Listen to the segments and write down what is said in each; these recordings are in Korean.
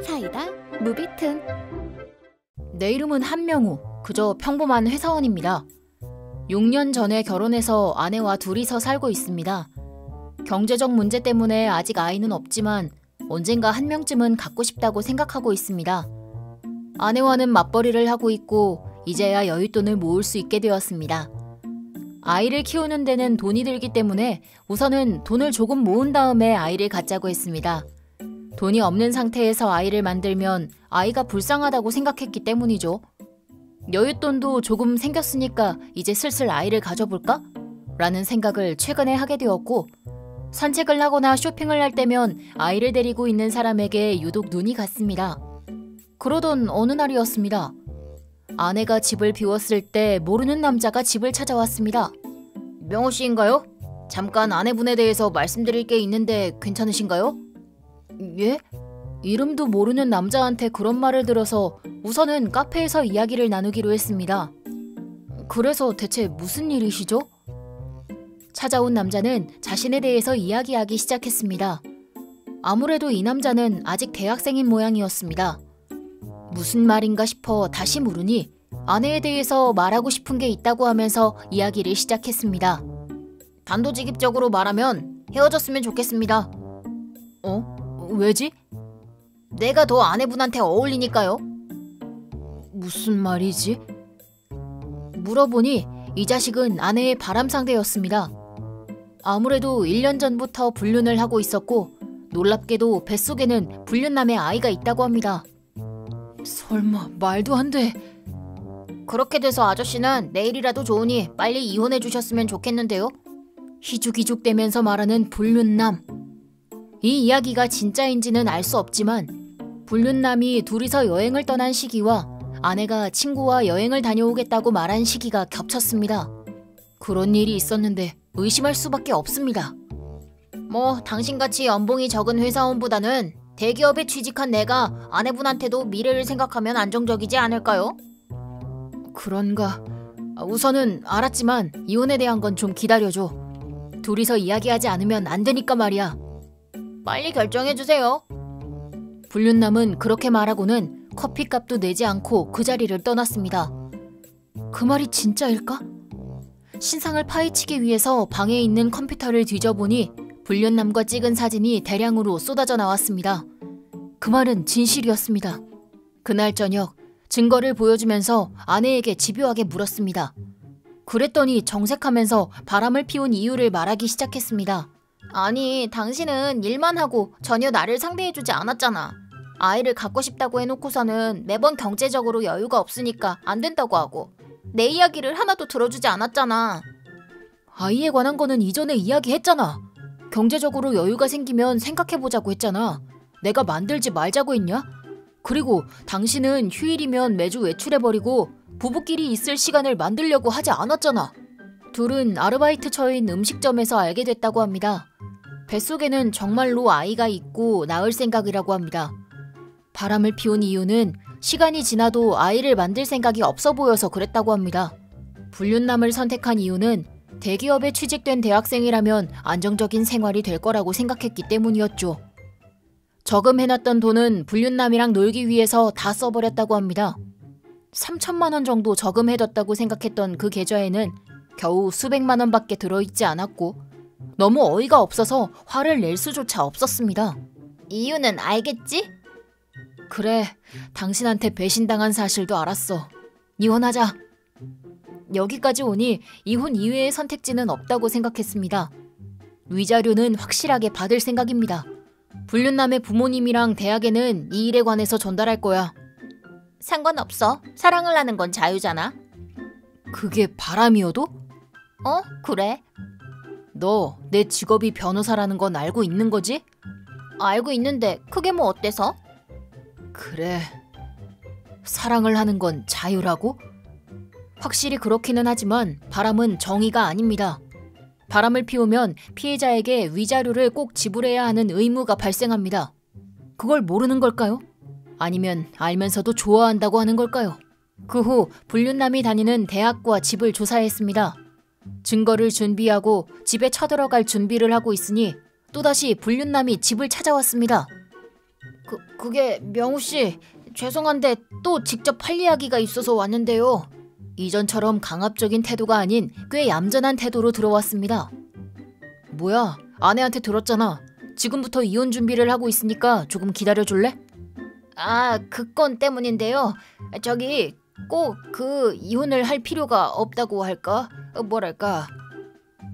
사이다 무비튼. 내 이름은 한명우. 그저 평범한 회사원입니다. 6년 전에 결혼해서 아내와 둘이서 살고 있습니다. 경제적 문제 때문에 아직 아이는 없지만 언젠가 한 명쯤은 갖고 싶다고 생각하고 있습니다. 아내와는 맞벌이를 하고 있고 이제야 여윳돈을 모을 수 있게 되었습니다. 아이를 키우는 데는 돈이 들기 때문에 우선은 돈을 조금 모은 다음에 아이를 갖자고 했습니다. 돈이 없는 상태에서 아이를 만들면 아이가 불쌍하다고 생각했기 때문이죠. 여윳돈도 조금 생겼으니까 이제 슬슬 아이를 가져볼까? 라는 생각을 최근에 하게 되었고, 산책을 하거나 쇼핑을 할 때면 아이를 데리고 있는 사람에게 유독 눈이 갔습니다. 그러던 어느 날이었습니다. 아내가 집을 비웠을 때 모르는 남자가 집을 찾아왔습니다. 명호 씨인가요? 잠깐 아내분에 대해서 말씀드릴 게 있는데 괜찮으신가요? 예? 이름도 모르는 남자한테 그런 말을 들어서 우선은 카페에서 이야기를 나누기로 했습니다. 그래서 대체 무슨 일이시죠? 찾아온 남자는 자신에 대해서 이야기하기 시작했습니다. 아무래도 이 남자는 아직 대학생인 모양이었습니다. 무슨 말인가 싶어 다시 물으니 아내에 대해서 말하고 싶은 게 있다고 하면서 이야기를 시작했습니다. 단도직입적으로 말하면 헤어졌으면 좋겠습니다. 왜지? 내가 더 아내분한테 어울리니까요. 무슨 말이지? 물어보니 이 자식은 아내의 바람상대였습니다. 아무래도 1년 전부터 불륜을 하고 있었고 놀랍게도 뱃속에는 불륜남의 아이가 있다고 합니다. 설마 말도 안 돼. 그렇게 돼서 아저씨는 내일이라도 좋으니 빨리 이혼해 주셨으면 좋겠는데요. 희죽희죽대면서 말하는 불륜남. 이 이야기가 진짜인지는 알 수 없지만 불륜남이 둘이서 여행을 떠난 시기와 아내가 친구와 여행을 다녀오겠다고 말한 시기가 겹쳤습니다. 그런 일이 있었는데 의심할 수밖에 없습니다. 당신같이 연봉이 적은 회사원보다는 대기업에 취직한 내가 아내분한테도 미래를 생각하면 안정적이지 않을까요? 그런가. 우선은 알았지만 이혼에 대한 건 좀 기다려줘. 둘이서 이야기하지 않으면 안 되니까 말이야. 빨리 결정해주세요. 불륜남은 그렇게 말하고는 커피값도 내지 않고 그 자리를 떠났습니다. 그 말이 진짜일까? 신상을 파헤치기 위해서 방에 있는 컴퓨터를 뒤져보니 불륜남과 찍은 사진이 대량으로 쏟아져 나왔습니다. 그 말은 진실이었습니다. 그날 저녁 증거를 보여주면서 아내에게 집요하게 물었습니다. 그랬더니 정색하면서 바람을 피운 이유를 말하기 시작했습니다. 아니, 당신은 일만 하고 전혀 나를 상대해주지 않았잖아. 아이를 갖고 싶다고 해놓고서는 매번 경제적으로 여유가 없으니까 안 된다고 하고 내 이야기를 하나도 들어주지 않았잖아. 아이에 관한 거는 이전에 이야기했잖아. 경제적으로 여유가 생기면 생각해보자고 했잖아. 내가 만들지 말자고 했냐? 그리고 당신은 휴일이면 매주 외출해버리고 부부끼리 있을 시간을 만들려고 하지 않았잖아. 둘은 아르바이트 처인 음식점에서 알게 됐다고 합니다. 뱃속에는 정말로 아이가 있고 낳을 생각이라고 합니다. 바람을 피운 이유는 시간이 지나도 아이를 만들 생각이 없어 보여서 그랬다고 합니다. 불륜남을 선택한 이유는 대기업에 취직된 대학생이라면 안정적인 생활이 될 거라고 생각했기 때문이었죠. 저금해놨던 돈은 불륜남이랑 놀기 위해서 다 써버렸다고 합니다. 3천만 원 정도 저금해뒀다고 생각했던 그 계좌에는 겨우 수백만 원밖에 들어있지 않았고 너무 어이가 없어서 화를 낼 수조차 없었습니다. 이유는 알겠지? 그래, 당신한테 배신당한 사실도 알았어. 이혼하자. 여기까지 오니 이혼 이외의 선택지는 없다고 생각했습니다. 위자료는 확실하게 받을 생각입니다. 불륜남의 부모님이랑 대학에는 이 일에 관해서 전달할 거야. 상관없어. 사랑을 하는 건 자유잖아. 그게 바람이어도? 그래. 너 내 직업이 변호사라는 건 알고 있는 거지? 알고 있는데 그게 뭐 어때서? 그래. 사랑을 하는 건 자유라고? 확실히 그렇기는 하지만 바람은 정의가 아닙니다. 바람을 피우면 피해자에게 위자료를 꼭 지불해야 하는 의무가 발생합니다. 그걸 모르는 걸까요? 아니면 알면서도 좋아한다고 하는 걸까요? 그 후 불륜남이 다니는 대학과 집을 조사했습니다. 증거를 준비하고 집에 쳐들어갈 준비를 하고 있으니 또다시 불륜남이 집을 찾아왔습니다. 그게 명우 씨, 죄송한데 또 직접 할 이야기가 있어서 왔는데요. 이전처럼 강압적인 태도가 아닌 꽤 얌전한 태도로 들어왔습니다. 뭐야, 아내한테 들었잖아. 지금부터 이혼 준비를 하고 있으니까 조금 기다려줄래? 그 건 때문인데요. 저기 꼭 그 이혼을 할 필요가 없다고 할까? 뭐랄까.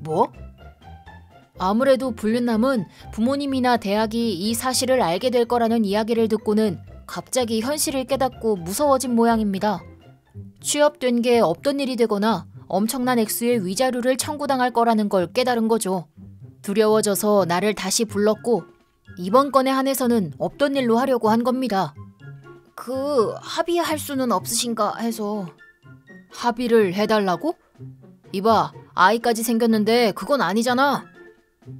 뭐? 아무래도 불륜남은 부모님이나 대학이 이 사실을 알게 될 거라는 이야기를 듣고는 갑자기 현실을 깨닫고 무서워진 모양입니다. 취업된 게 없던 일이 되거나 엄청난 액수의 위자료를 청구당할 거라는 걸 깨달은 거죠. 두려워져서 나를 다시 불렀고 이번 건에 한해서는 없던 일로 하려고 한 겁니다. 합의할 수는 없으신가 해서. 합의를 해달라고? 이봐, 아이까지 생겼는데 그건 아니잖아.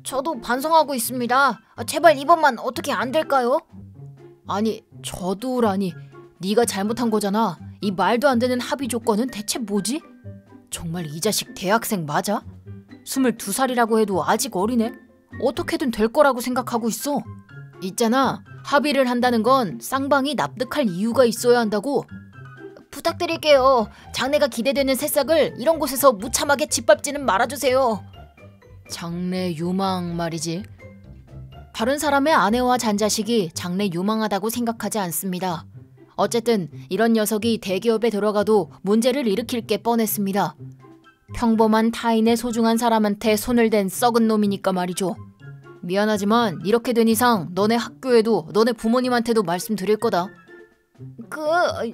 저도 반성하고 있습니다. 제발 이번만 어떻게 안 될까요? 아니, 저도라니. 네가 잘못한 거잖아. 이 말도 안 되는 합의 조건은 대체 뭐지? 정말 이 자식 대학생 맞아? 22살이라고 해도 아직 어리네? 어떻게든 될 거라고 생각하고 있어. 있잖아, 합의를 한다는 건 쌍방이 납득할 이유가 있어야 한다고. 부탁드릴게요. 장래가 기대되는 새싹을 이런 곳에서 무참하게 짓밟지는 말아주세요. 장래 유망 말이지. 다른 사람의 아내와 잔자식이 장래 유망하다고 생각하지 않습니다. 어쨌든 이런 녀석이 대기업에 들어가도 문제를 일으킬 게 뻔했습니다. 평범한 타인의 소중한 사람한테 손을 댄 썩은 놈이니까 말이죠. 미안하지만 이렇게 된 이상 너네 학교에도 너네 부모님한테도 말씀드릴 거다.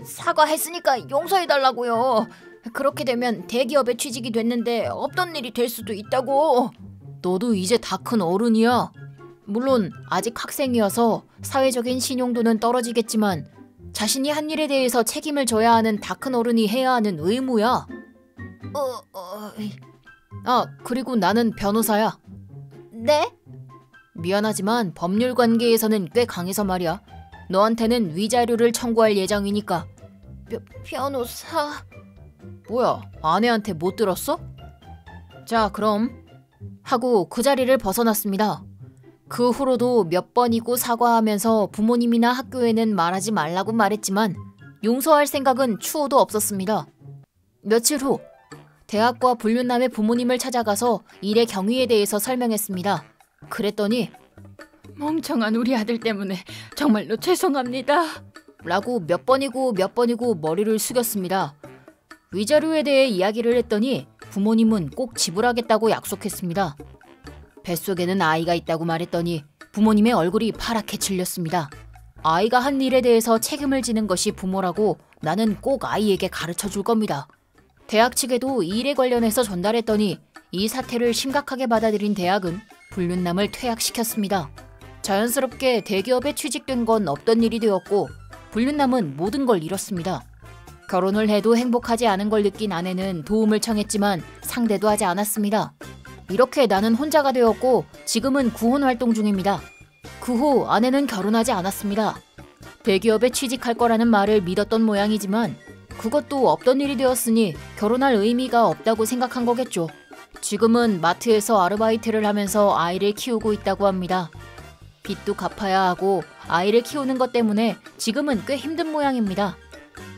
사과했으니까 용서해달라고요. 그렇게 되면 대기업에 취직이 됐는데 없던 일이 될 수도 있다고. 너도 이제 다 큰 어른이야. 물론 아직 학생이어서 사회적인 신용도는 떨어지겠지만 자신이 한 일에 대해서 책임을 져야 하는 다 큰 어른이 해야 하는 의무야. 그리고 나는 변호사야. 네? 미안하지만 법률 관계에서는 꽤 강해서 말이야. 너한테는 위자료를 청구할 예정이니까. 변호사... 뭐야, 아내한테 못 들었어? 자, 그럼... 하고 그 자리를 벗어났습니다. 그 후로도 몇 번이고 사과하면서 부모님이나 학교에는 말하지 말라고 말했지만 용서할 생각은 추호도 없었습니다. 며칠 후 대학과 불륜남의 부모님을 찾아가서 일의 경위에 대해서 설명했습니다. 그랬더니 멍청한 우리 아들 때문에 정말로 죄송합니다 라고 몇 번이고 머리를 숙였습니다. 위자료에 대해 이야기를 했더니 부모님은 꼭 지불하겠다고 약속했습니다. 뱃속에는 아이가 있다고 말했더니 부모님의 얼굴이 파랗게 질렸습니다. 아이가 한 일에 대해서 책임을 지는 것이 부모라고 나는 꼭 아이에게 가르쳐 줄 겁니다. 대학 측에도 이 일에 관련해서 전달했더니 이 사태를 심각하게 받아들인 대학은 불륜남을 퇴학시켰습니다. 자연스럽게 대기업에 취직된 건 없던 일이 되었고 불륜남은 모든 걸 잃었습니다. 결혼을 해도 행복하지 않은 걸 느낀 아내는 도움을 청했지만 상대도 하지 않았습니다. 이렇게 나는 혼자가 되었고 지금은 구혼 활동 중입니다. 그 후 아내는 결혼하지 않았습니다. 대기업에 취직할 거라는 말을 믿었던 모양이지만 그것도 없던 일이 되었으니 결혼할 의미가 없다고 생각한 거겠죠. 지금은 마트에서 아르바이트를 하면서 아이를 키우고 있다고 합니다. 빚도 갚아야 하고 아이를 키우는 것 때문에 지금은 꽤 힘든 모양입니다.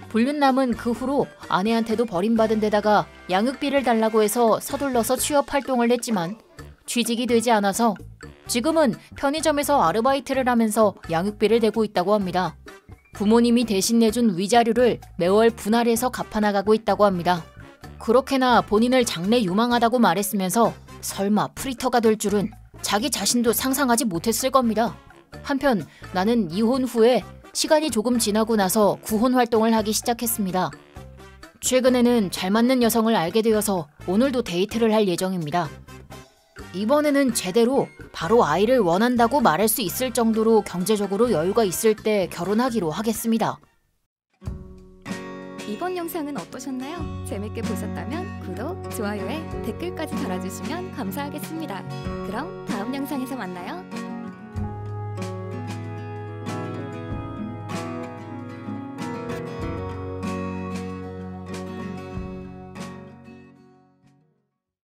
불륜남은 그 후로 아내한테도 버림받은 데다가 양육비를 달라고 해서 서둘러서 취업 활동을 했지만 취직이 되지 않아서 지금은 편의점에서 아르바이트를 하면서 양육비를 대고 있다고 합니다. 부모님이 대신 내준 위자료를 매월 분할해서 갚아나가고 있다고 합니다. 그렇게나 본인을 장래 유망하다고 말했으면서 설마 프리터가 될 줄은 자기 자신도 상상하지 못했을 겁니다. 한편 나는 이혼 후에 시간이 조금 지나고 나서 구혼 활동을 하기 시작했습니다. 최근에는 잘 맞는 여성을 알게 되어서 오늘도 데이트를 할 예정입니다. 이번에는 제대로 바로 아이를 원한다고 말할 수 있을 정도로 경제적으로 여유가 있을 때 결혼하기로 하겠습니다. 이번 영상은 어떠셨나요? 재밌게 보셨다면 구독, 좋아요에 댓글까지 달아주시면 감사하겠습니다. 그럼 다음 영상에서 만나요.